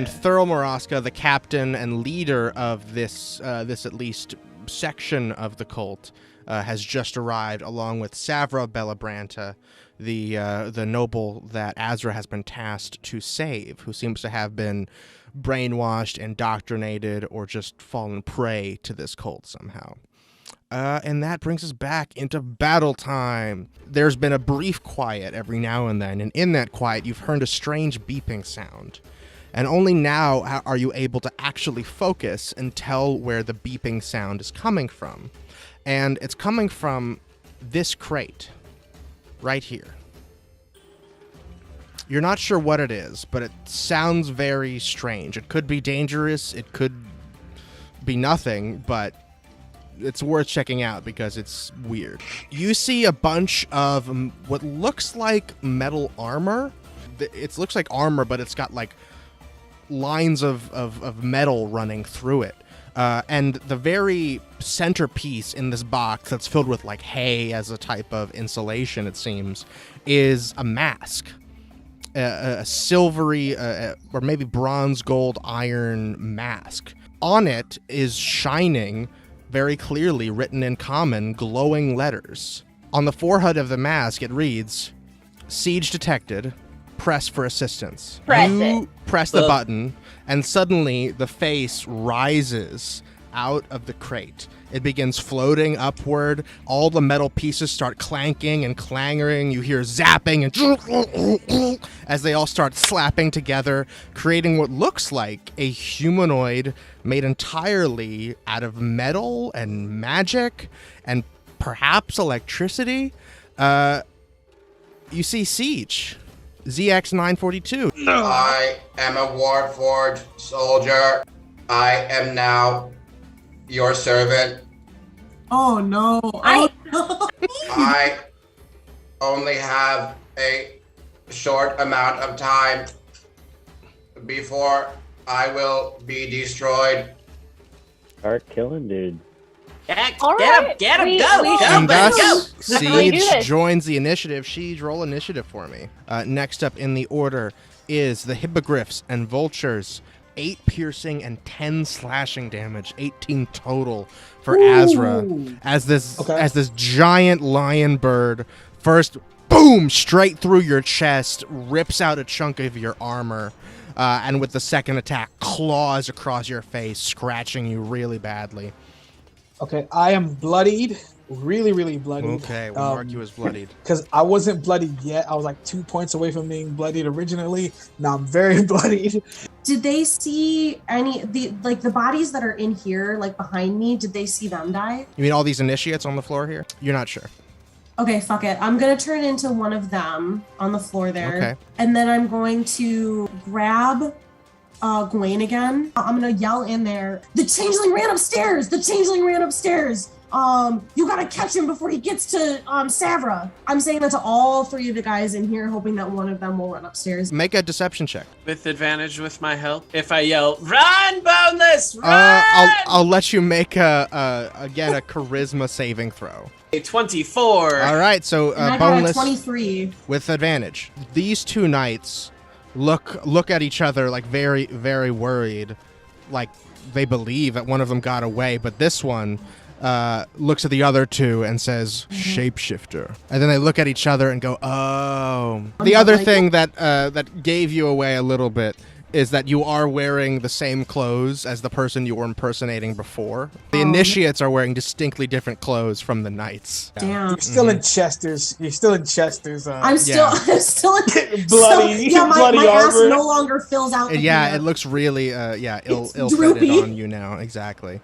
And Thurl Maraska, the captain and leader of this at least section of the cult, has just arrived, along with Savra Bellabranta, the noble that Asra has been tasked to save, who seems to have been brainwashed, indoctrinated, or just fallen prey to this cult somehow. And that brings us back into battle time. There's been a brief quiet every now and then, and in that quiet, you've heard a strange beeping sound. And only now are you able to actually focus and tell where the beeping sound is coming from. And it's coming from this crate right here. You're not sure what it is, but it sounds very strange. It could be dangerous, it could be nothing, but it's worth checking out because it's weird. You see a bunch of what looks like metal armor. It looks like armor, but it's got like lines of metal running through it. And the very centerpiece in this box that's filled with like hay as a type of insulation, it seems, is a mask. A silvery or maybe bronze, gold, iron mask. On it is shining, very clearly written in common, glowing letters. On the forehead of the mask, it reads, "Siege detected. Press for assistance." You press the button, and suddenly the face rises out of the crate. It begins floating upward. All the metal pieces start clanking and clanging. You hear zapping and as they all start slapping together, creating what looks like a humanoid made entirely out of metal and magic and perhaps electricity. You see Siege. ZX942. I am a Warforged soldier. I am now your servant. Oh no. I only have a short amount of time before I will be destroyed. Start killing dude. Get him, go! And thus, go! Siege joins the initiative. Siege, roll initiative for me. Next up in the order is the Hippogriffs and Vultures. 8 piercing and 10 slashing damage, 18 total for Asra. As this giant lion bird first, boom, straight through your chest, rips out a chunk of your armor, and with the second attack, claws across your face, scratching you really badly. Okay, I am bloodied, really bloodied. Okay, we'll mark you as bloodied. Because I wasn't bloodied yet. I was like 2 points away from being bloodied originally. Now I'm very bloodied. Did they see the bodies that are in here, like behind me? Did they see them die? You mean all these initiates on the floor here? You're not sure. Okay, fuck it. I'm gonna turn into one of them on the floor there. Okay. And then I'm going to grab Gewayne again. I'm gonna yell in there, "The changeling ran upstairs! The changeling ran upstairs! You gotta catch him before he gets to Savra." I'm saying that to all 3 of the guys in here, hoping that one of them will run upstairs. Make a deception check. With advantage with my help. If I yell, "Run, Boneless, run!" I'll let you make a charisma saving throw. A 24. All right, so I got Boneless a 23 with advantage. These 2 knights look at each other like very, very worried, like they believe that one of them got away, but this one looks at the other 2 and says, "Shapeshifter." And then they look at each other and go, "Oh." The other thing that gave you away a little bit is that you are wearing the same clothes as the person you were impersonating before. The initiates are wearing distinctly different clothes from the knights. Damn. You're still in Chester's. You're still in Chester's. I'm still in bloody. My ass armor. no longer fills out. It looks really ill-fitted on you now. Exactly.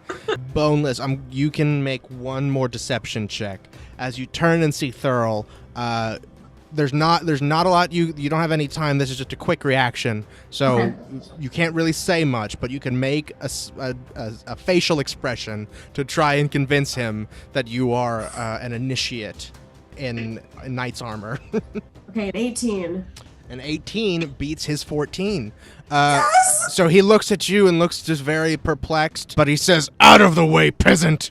Boneless. You can make one more deception check as you turn and see Thurl. There's not a lot. You don't have any time. This is just a quick reaction, so you can't really say much. But you can make a facial expression to try and convince him that you are an initiate in knight's armor. Okay, an 18. An 18 beats his 14. Yes! So he looks at you and looks just very perplexed, but he says, "Out of the way, peasant!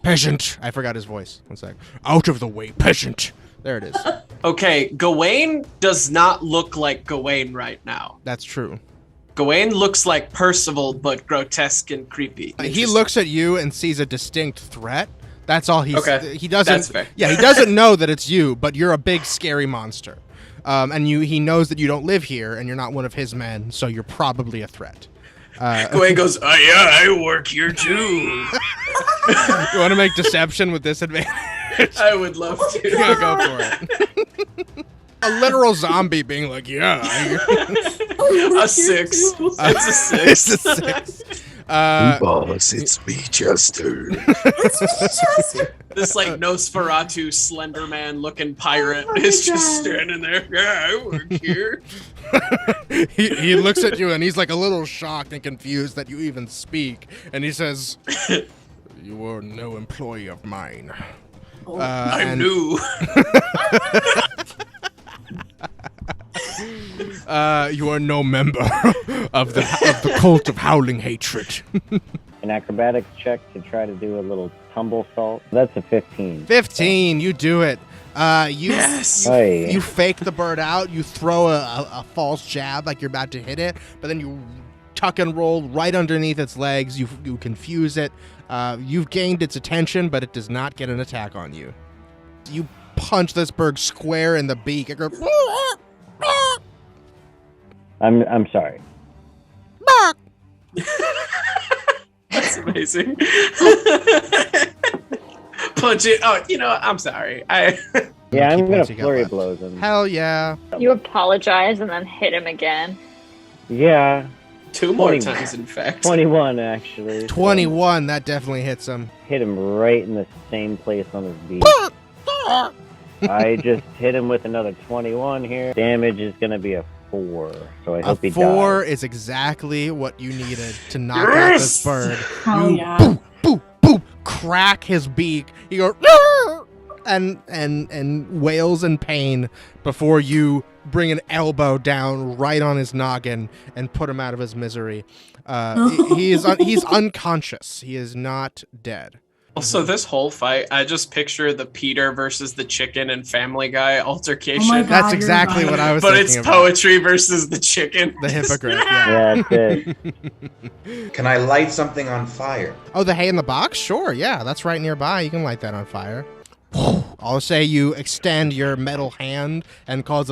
Peasant!" I forgot his voice. One sec. "Out of the way, peasant!" There it is. Okay, Gewayne does not look like Gewayne right now. That's true. Gewayne looks like Percival, but grotesque and creepy. He looks at you and sees a distinct threat. That's all he doesn't. That's fair. Yeah, he doesn't know that it's you, but you're a big scary monster. And he knows that you don't live here and you're not one of his men, so you're probably a threat. Gewayne goes, "Oh yeah, I work here too." You want to make deception with disadvantage? I would love to. Yeah, go for it. A literal zombie being like, yeah. A 6. It's a 6. It's a 6. Boss, it's me, Chester. This like Nosferatu Slenderman looking pirate is just standing there. Yeah, I work here. he looks at you and he's like a little shocked and confused that you even speak. And he says, "You were no employee of mine." I'm new. You are no member of the cult of howling hatred. An acrobatics check to try to do a little tumble salt. That's a 15. 15, you do it. You fake the bird out. You throw a false jab like you're about to hit it, but then you tuck and roll right underneath its legs. You confuse it. You've gained its attention, but it does not get an attack on you. You punch this bird square in the beak. It goes, I'm sorry. That's amazing. Punch it. Oh, I'm sorry. Yeah, I'm gonna flurry blows him. Hell yeah. You apologize and then hit him again. Yeah. 2 more times, in fact. 21, actually. 21, that definitely hits him. Hit him right in the same place on his beak. I just hit him with another 21 here. Damage is gonna be a 4, so I hope he dies. 4 is exactly what you needed to knock out this bird. Hell you yeah. boop, boop, boop, crack his beak. He goes, "Arr!" and wails in pain before you bring an elbow down right on his noggin and put him out of his misery. He's unconscious. He is not dead. Also, this whole fight, I just picture the Peter versus the chicken and Family Guy altercation. Oh my God, That's exactly what I was but thinking it's about. poetry versus the chicken. The hippogriff, yeah. Yeah, that's it. Can I light something on fire? Oh, the hay in the box? Sure, yeah, that's right nearby. You can light that on fire. I'll say you extend your metal hand and cause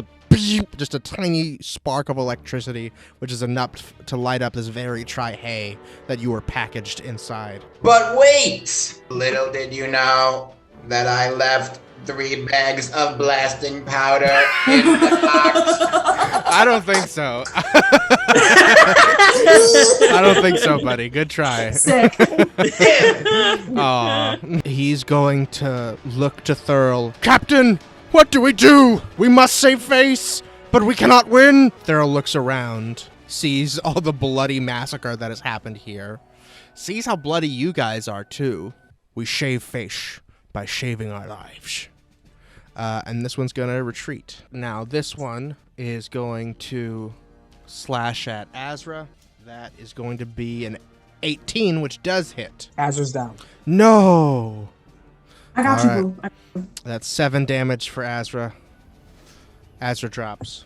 just a tiny spark of electricity, which is enough to light up this very dry hay that you were packaged inside. But wait! Little did you know that I left 3 bags of blasting powder in the box. I don't think so. I don't think so, buddy. Good try. Sick. Aw. He's going to look to Thurl. Captain, what do we do? We must save face, but we cannot win. Thurl looks around, sees all the bloody massacre that has happened here, sees how bloody you guys are too. We shave face by shaving our lives. And this one's going to retreat. Now, this one is going to slash at Asra. That is going to be an 18, which does hit. Azra's down. No! I got All you, boo. That's 7 damage for Asra. Asra drops.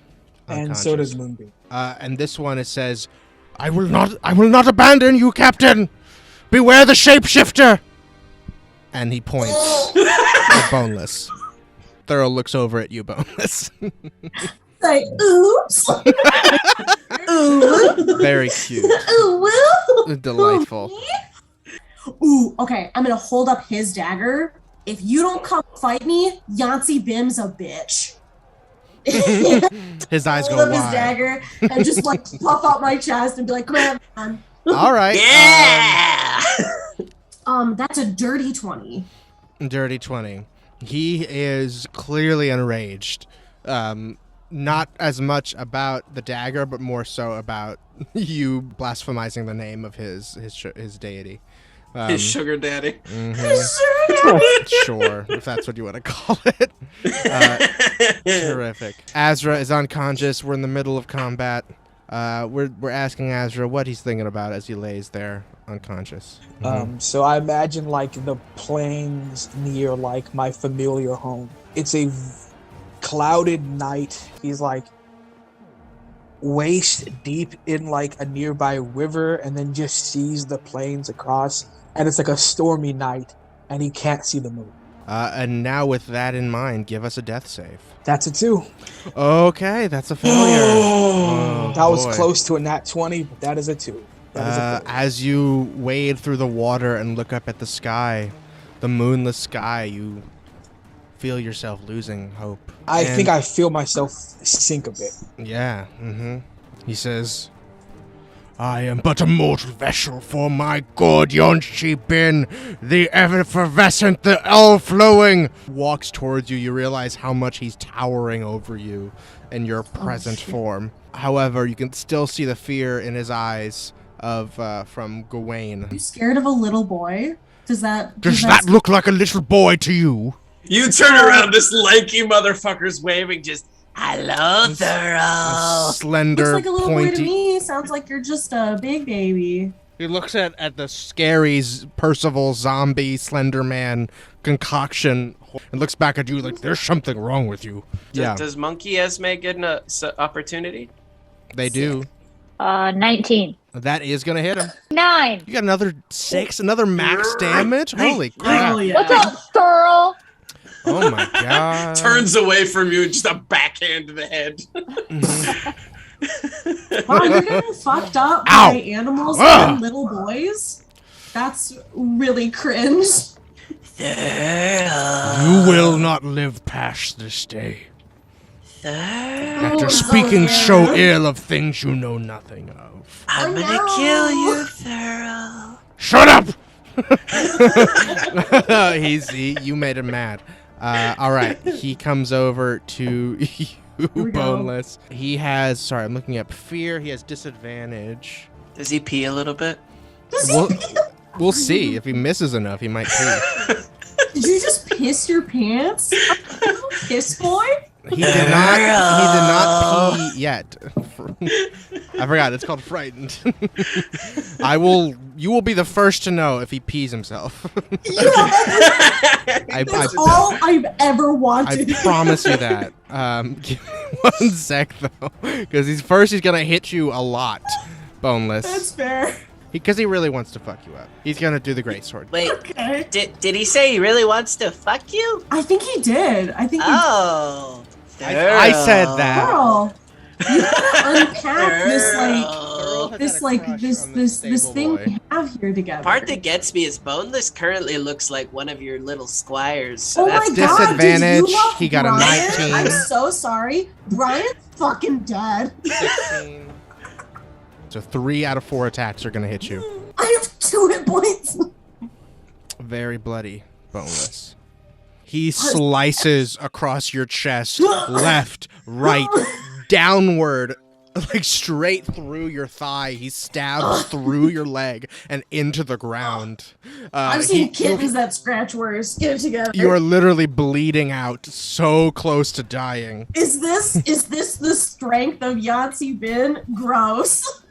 And so does Moonbeam. And this one, it says, I will not abandon you, Captain! Beware the shapeshifter! And he points at Boneless. Thurl looks over at you, Boneless. Like, oops. Ooh. Very cute. Ooh. Delightful. Ooh, okay. I'm gonna hold up his dagger. If you don't come fight me, Yancey Bim's a bitch. His eyes go hold up his wide. dagger and just like puff out my chest and be like, come on. All right. Yeah! That's a dirty 20. Dirty 20. He is clearly enraged. Not as much about the dagger, but more so about you blasphemizing the name of his deity. His sugar daddy. Mm-hmm. Sure, if that's what you want to call it. Terrific. Asra is unconscious. We're in the middle of combat. We're asking Asra what he's thinking about as he lays there unconscious. So I imagine like the plains near like my familiar home. It's a clouded night. He's like, waist deep in like a nearby river and then just sees the plains across, and it's like a stormy night and he can't see the moon. And now with that in mind, give us a death save. That's a 2. Okay, that's a failure. Oh, that was boy. close to a nat 20, but that is a 2. As you wade through the water and look up at the sky, the moonless sky, you feel yourself losing hope. I think I feel myself sink a bit. Yeah, He says, I am but a mortal vessel for my god Yonshi Bin, the effervescent, the all-flowing. Walks towards you. You realize how much he's towering over you in your present form. However, you can still see the fear in his eyes from Gewayne. Are you scared of a little boy? Does that look like a little boy to you? You turn around, this lanky motherfucker's waving, just, hello, Thurl. Slender, looks like a little pointy. boy to me. Sounds like you're just a big baby. He looks at the scary Percival zombie Slender Man concoction and looks back at you like there's something wrong with you. Does Monkey Esme get an opportunity? They do. 19. That is gonna hit him. 9. You got another 6, another max damage. Holy crap! Oh, yeah. What's up, Thurl? Oh my god! Turns away from you, just a backhand to the head. Wow, you're getting fucked up by animals and little boys? That's really cringe. You will not live past this day. After speaking so ill of things you know nothing of. I'm gonna kill you, Thurl. Shut up! You made him mad. All right, he comes over to you, Boneless. He has, sorry, I'm looking up fear. He has disadvantage. Does he pee a little bit? We'll see. If he misses enough, he might pee. Did you just piss your pants? Piss boy? He did not pee yet. I forgot, it's called frightened. You will be the first to know if he pees himself. That's all I've ever wanted. I promise you that. Give me 1 sec though, because he's gonna hit you a lot, Boneless. That's fair. Because he really wants to fuck you up. He's gonna do the greatsword. Wait, did he say he really wants to fuck you? I think he did. I think Oh. I said that. Girl, you gotta unpack this thing we have here together. Part that gets me is Boneless currently looks like one of your little squires. So Oh that's my god, disadvantage. did you love He got a Brian? 19. I'm so sorry. Brian's fucking dead. 16. So 3 out of 4 attacks are gonna hit you. I have 2 hit points. Very bloody, Boneless. He slices across your chest, left, right, downward, like straight through your thigh. He stabs through your leg and into the ground. I've seen kittens that scratch worse. Get it together. You are literally bleeding out, so close to dying. Is this the strength of Yahtzee Bin? Gross.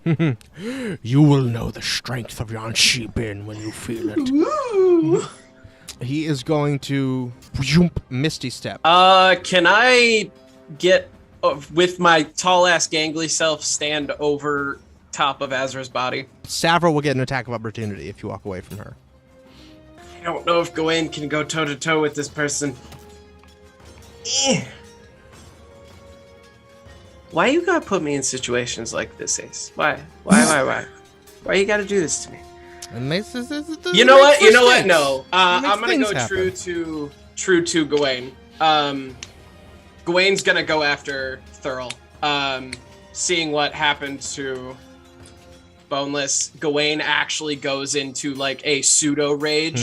You will know the strength of Yonshi Bin when you feel it. Ooh. He is going to Misty Step. Can I get with my tall ass gangly self stand over top of Asra's body? Savra will get an attack of opportunity if you walk away from her. I don't know if Gewayne can go toe to toe with this person. Why you gotta put me in situations like this, Ace? Why you gotta do this to me? And You know what? No. I'm gonna go true to Gewayne. Gewayne's gonna go after Thurl. Seeing what happened to Boneless, Gewayne actually goes into like a pseudo rage,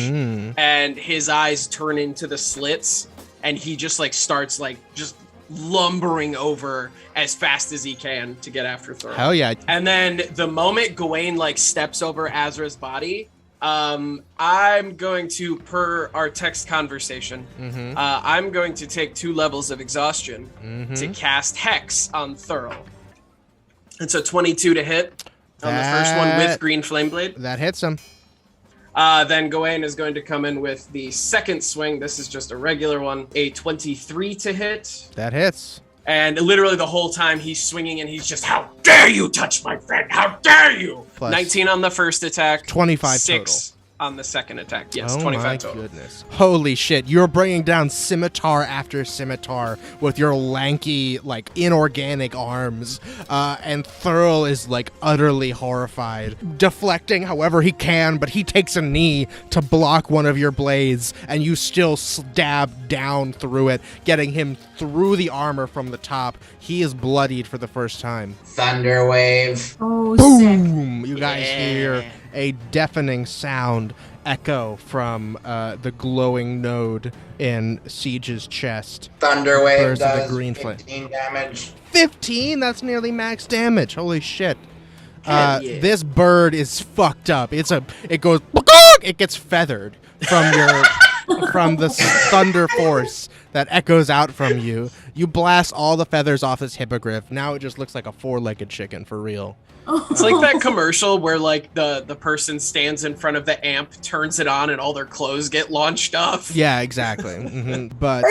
and his eyes turn into the slits, and he just like starts like just lumbering over as fast as he can to get after Thurl. Hell yeah. And then the moment Gewayne like steps over Asra's body, I'm going to, per our text conversation, I'm going to take 2 levels of exhaustion to cast Hex on Thurl. And so 22 to hit on the first one with Green Flame Blade. That hits him. Then Gewayne is going to come in with the second swing. This is just a regular one. A 23 to hit. That hits. And literally the whole time he's swinging and he's just, how dare you touch my friend? How dare you? Plus 19 on the first attack. 25 6 on the second attack. Yes, oh 25 my total. Goodness. Holy shit. You're bringing down scimitar after scimitar with your lanky, like, inorganic arms. And Thurl is, like, utterly horrified. Deflecting however he can, but he takes a knee to block one of your blades, and you still stab down through it, getting him through the armor from the top. He is bloodied for the first time. Thunderwave. Oh, Boom! sick. You guys hear a deafening sound echo from the glowing node in Siege's chest. Thunderwave Burst of the does green 15 damage. 15? That's nearly max damage. Holy shit. Hell yeah. This bird is fucked up. It goes, it gets feathered from from the thunder force that echoes out from you. You blast all the feathers off this hippogriff. Now it just looks like a 4-legged chicken for real. It's like that commercial where like the person stands in front of the amp, turns it on, and all their clothes get launched off. Yeah, exactly. But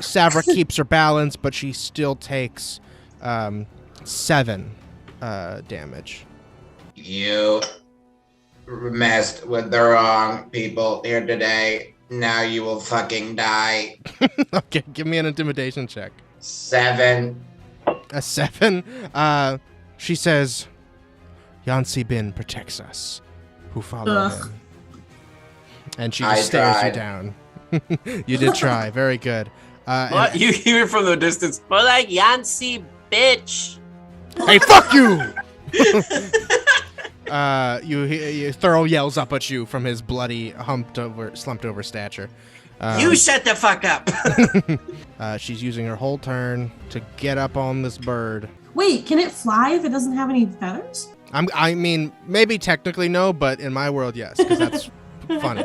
Savra keeps her balance, but she still takes 7 damage. You messed with the wrong people here today. Now you will fucking die. Okay, give me an intimidation check. 7. A 7? She says, Yansi Bin protects us, who follow him. And she just stares you down. You did try. Very good. What? You hear it from the distance. More like Yancy, bitch. Hey, fuck you! Thurl yells up at you from his bloody, slumped over stature. You shut the fuck up. She's using her whole turn to get up on this bird. Wait, can it fly if it doesn't have any feathers? I mean, maybe technically no, but in my world, yes, because that's funny.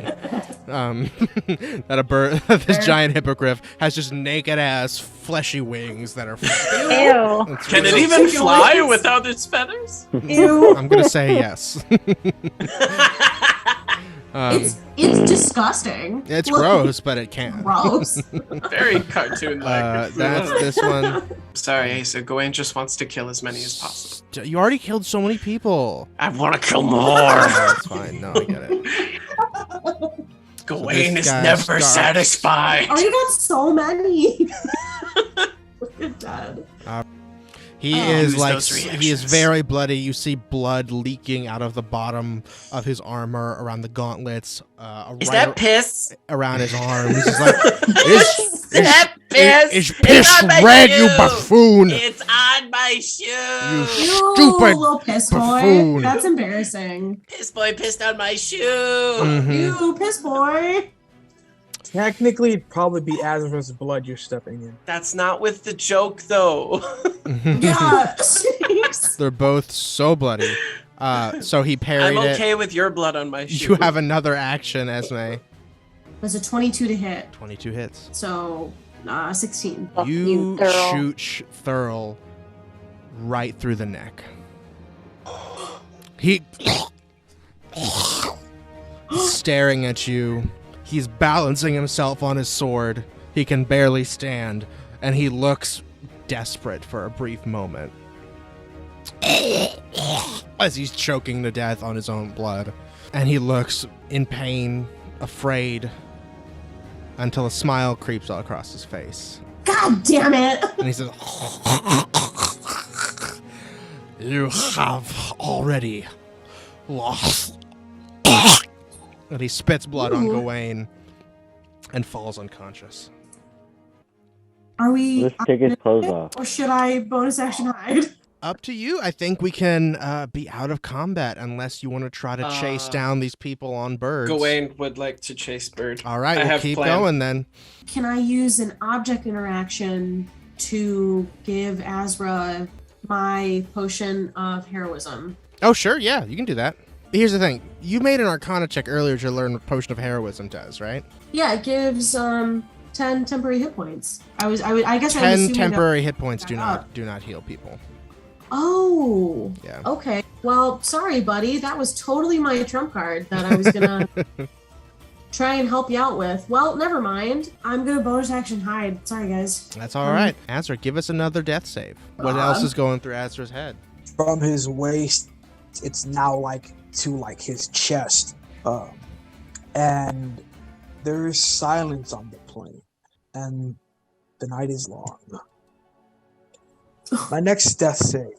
That a bird, this giant hippogriff has just naked ass, fleshy wings that are. Ew. Can it even fly without its feathers? Ew. I'm gonna say yes. It's disgusting. It's gross, but it can. Gross. Very cartoon-like. That's this one. Sorry, Asa. Gawain just wants to kill as many as possible. You already killed so many people. I want to kill more. That's fine. No, I get it. Gawain is guy never starts- satisfied. Oh, you got so many. Look at that. He is Use like, those he is reactions. very bloody. You see blood leaking out of the bottom of his armor, around the gauntlets, Is that piss? around his arms. He's like, Is that piss? Is It's piss on my red, shoe. you buffoon? It's on my shoe. You Stupid little piss boy. buffoon. That's embarrassing. Piss boy pissed on my shoe. Mhm. You piss boy. Technically, it'd probably be Azra's blood you're stepping in. That's not with the joke, though. Yeah. Jeez. They're both so bloody. So he parried I'm it. okay with your blood on my shoe. You have another action, Esme. There's a 22 to hit, 22 hits. so 16. Fuck You you, Thurl. shoot Thurl right through the neck. He staring at you. He's balancing himself on his sword. He can barely stand, and he looks desperate for a brief moment as he's choking to death on his own blood. And he looks in pain, afraid, until a smile creeps all across his face. God damn it. And he says, "You have already lost." And he spits blood on Ooh. Gewayne and falls unconscious. Are we? Let's take his clothes off. Or should I bonus action hide? Up to you. I think we can be out of combat unless you want to try to chase down these people on birds. Gawain would like to chase Bird. All right, I we'll have keep plan. going then. Can I use an object interaction to give Asra my potion of heroism? Oh, sure. Yeah, you can do that. Here's the thing. You made an Arcana check earlier to learn what Potion of Heroism does, right? Yeah, it gives 10 temporary hit points. I guess I was 10 assuming temporary hit points do up. not heal people. Oh. Yeah. Okay. Well, sorry, buddy. That was totally my trump card that I was gonna. try and help you out with. Well, never mind. I'm gonna bonus action hide. Sorry, guys. That's all right. Asra, give us another death save. What else is going through Asra's head? From his waist, it's now like to like his chest, and there is silence on the plane, and the night is long. My next death save.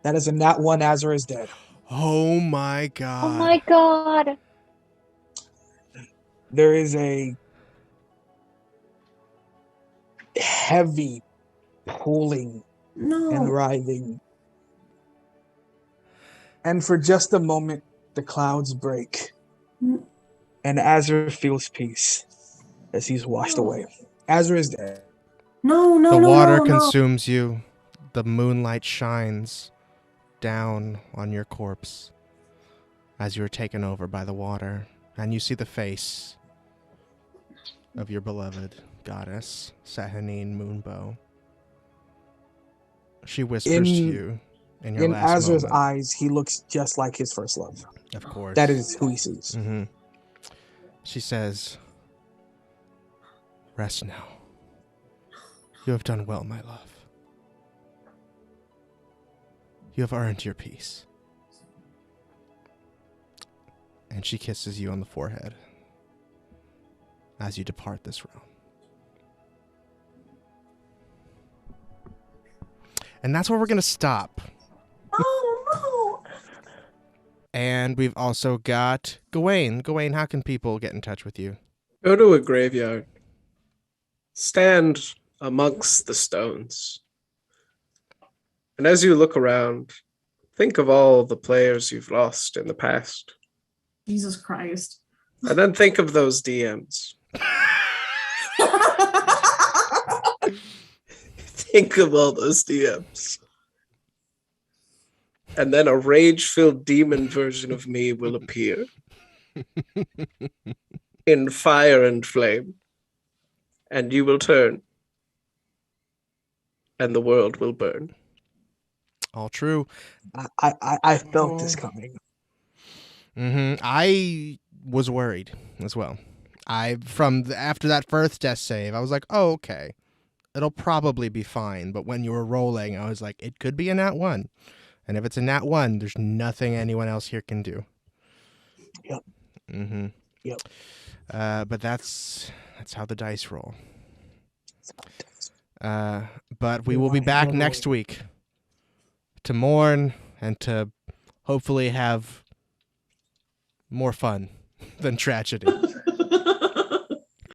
That is a nat 1. Asra is dead. Oh my god. Oh my god. There is a heavy pulling and writhing. And for just a moment, the clouds break. And Asra feels peace as he's washed away. Asra is dead. No. The water consumes you. The moonlight shines down on your corpse as you're taken over by the water, and you see the face of your beloved goddess, Sahanine Moonbow. She whispers to you in your last Asra's moment. eyes, he looks just like his first love. Of course. That is who he sees. Mm-hmm. She says, "Rest now. You have done well, my love. You have earned your peace." And she kisses you on the forehead as you depart this realm. And that's where we're going to stop. Oh, no. And we've also got Gewayne. Gewayne, how can people get in touch with you? Go to a graveyard. Stand amongst the stones. And as you look around, think of all the players you've lost in the past. Jesus Christ. And then think of those DMs. Think of all those DMs. And then a rage-filled demon version of me will appear. In fire and flame. And you will turn. And the world will burn. All true. I felt this coming. Mm-hmm. I was worried as well. After that first death save, I was like, oh, okay. It'll probably be fine. But when you were rolling, I was like, it could be a nat 1. And if it's a nat 1, there's nothing anyone else here can do. Yep. Mm-hmm. Yep. But that's how the dice roll. But we will be back next week to mourn and to hopefully have more fun than tragedy.